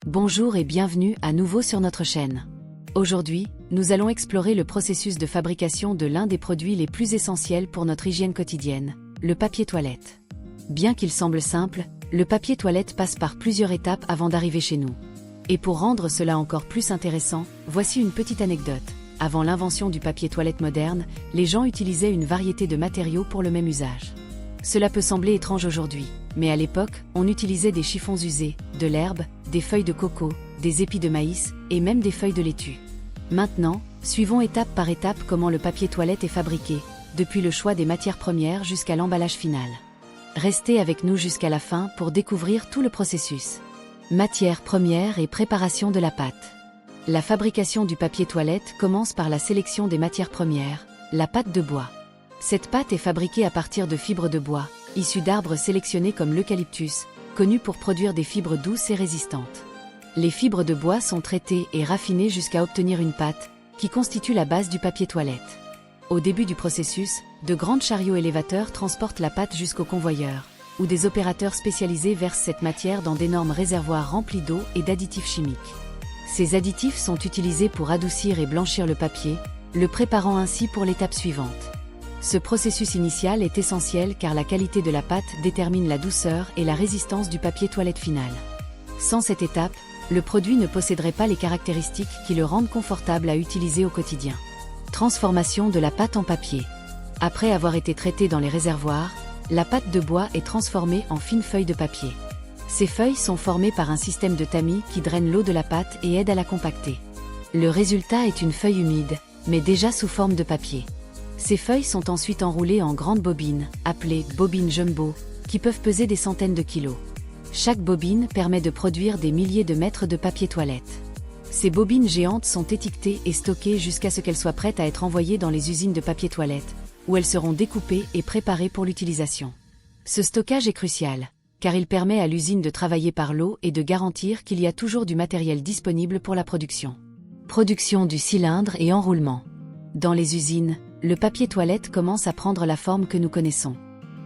Bonjour et bienvenue à nouveau sur notre chaîne. Aujourd'hui, nous allons explorer le processus de fabrication de l'un des produits les plus essentiels pour notre hygiène quotidienne, le papier toilette. Bien qu'il semble simple, le papier toilette passe par plusieurs étapes avant d'arriver chez nous. Et pour rendre cela encore plus intéressant, voici une petite anecdote. Avant l'invention du papier toilette moderne, les gens utilisaient une variété de matériaux pour le même usage. Cela peut sembler étrange aujourd'hui, mais à l'époque, on utilisait des chiffons usés, de l'herbe, des feuilles de coco, des épis de maïs, et même des feuilles de laitue. Maintenant, suivons étape par étape comment le papier toilette est fabriqué, depuis le choix des matières premières jusqu'à l'emballage final. Restez avec nous jusqu'à la fin pour découvrir tout le processus. Matières premières et préparation de la pâte. La fabrication du papier toilette commence par la sélection des matières premières, la pâte de bois. Cette pâte est fabriquée à partir de fibres de bois, issues d'arbres sélectionnés comme l'eucalyptus, connus pour produire des fibres douces et résistantes. Les fibres de bois sont traitées et raffinées jusqu'à obtenir une pâte, qui constitue la base du papier toilette. Au début du processus, de grands chariots élévateurs transportent la pâte jusqu'au convoyeur, où des opérateurs spécialisés versent cette matière dans d'énormes réservoirs remplis d'eau et d'additifs chimiques. Ces additifs sont utilisés pour adoucir et blanchir le papier, le préparant ainsi pour l'étape suivante. Ce processus initial est essentiel car la qualité de la pâte détermine la douceur et la résistance du papier toilette final. Sans cette étape, le produit ne posséderait pas les caractéristiques qui le rendent confortable à utiliser au quotidien. Transformation de la pâte en papier. Après avoir été traitée dans les réservoirs, la pâte de bois est transformée en fines feuilles de papier. Ces feuilles sont formées par un système de tamis qui draine l'eau de la pâte et aide à la compacter. Le résultat est une feuille humide, mais déjà sous forme de papier. Ces feuilles sont ensuite enroulées en grandes bobines, appelées bobines jumbo, qui peuvent peser des centaines de kilos. Chaque bobine permet de produire des milliers de mètres de papier toilette. Ces bobines géantes sont étiquetées et stockées jusqu'à ce qu'elles soient prêtes à être envoyées dans les usines de papier toilette, où elles seront découpées et préparées pour l'utilisation. Ce stockage est crucial, car il permet à l'usine de travailler par lot et de garantir qu'il y a toujours du matériel disponible pour la production. Production du cylindre et enroulement. Dans les usines, le papier toilette commence à prendre la forme que nous connaissons.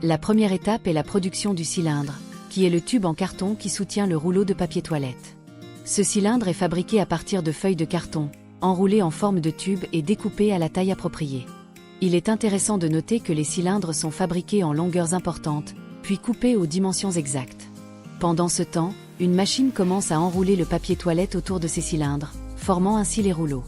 La première étape est la production du cylindre, qui est le tube en carton qui soutient le rouleau de papier toilette. Ce cylindre est fabriqué à partir de feuilles de carton, enroulées en forme de tube et découpées à la taille appropriée. Il est intéressant de noter que les cylindres sont fabriqués en longueurs importantes, puis coupés aux dimensions exactes. Pendant ce temps, une machine commence à enrouler le papier toilette autour de ces cylindres, formant ainsi les rouleaux.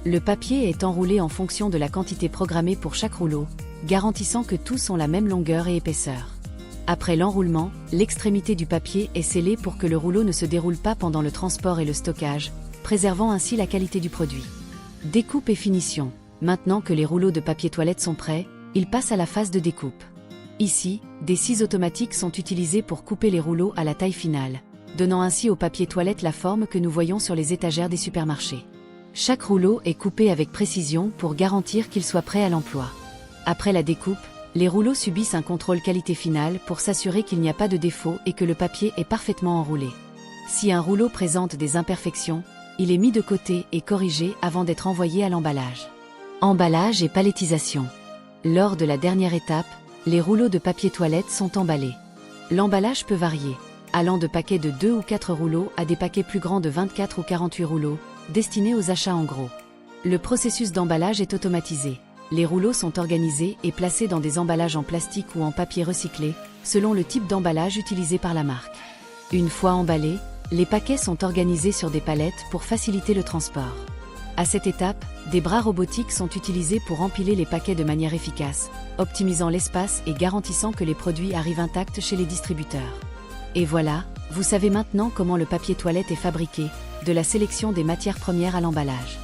Le papier est enroulé en fonction de la quantité programmée pour chaque rouleau, garantissant que tous ont la même longueur et épaisseur. Après l'enroulement, l'extrémité du papier est scellée pour que le rouleau ne se déroule pas pendant le transport et le stockage, préservant ainsi la qualité du produit. Découpe et finition. Maintenant que les rouleaux de papier toilette sont prêts, ils passent à la phase de découpe. Ici, des scies automatiques sont utilisées pour couper les rouleaux à la taille finale, donnant ainsi au papier toilette la forme que nous voyons sur les étagères des supermarchés. Chaque rouleau est coupé avec précision pour garantir qu'il soit prêt à l'emploi. Après la découpe, les rouleaux subissent un contrôle qualité finale pour s'assurer qu'il n'y a pas de défaut et que le papier est parfaitement enroulé. Si un rouleau présente des imperfections, il est mis de côté et corrigé avant d'être envoyé à l'emballage. Emballage et palettisation. Lors de la dernière étape, les rouleaux de papier toilette sont emballés. L'emballage peut varier, allant de paquets de 2 ou 4 rouleaux à des paquets plus grands de 24 ou 48 rouleaux, destinés aux achats en gros. Le processus d'emballage est automatisé. Les rouleaux sont organisés et placés dans des emballages en plastique ou en papier recyclé, selon le type d'emballage utilisé par la marque. Une fois emballés, les paquets sont organisés sur des palettes pour faciliter le transport. À cette étape, des bras robotiques sont utilisés pour empiler les paquets de manière efficace, optimisant l'espace et garantissant que les produits arrivent intacts chez les distributeurs. Et voilà, vous savez maintenant comment le papier toilette est fabriqué, de la sélection des matières premières à l'emballage.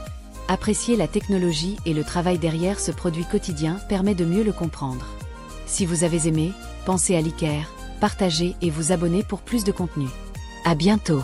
Apprécier la technologie et le travail derrière ce produit quotidien permet de mieux le comprendre. Si vous avez aimé, pensez à liker, partager et vous abonner pour plus de contenu. À bientôt!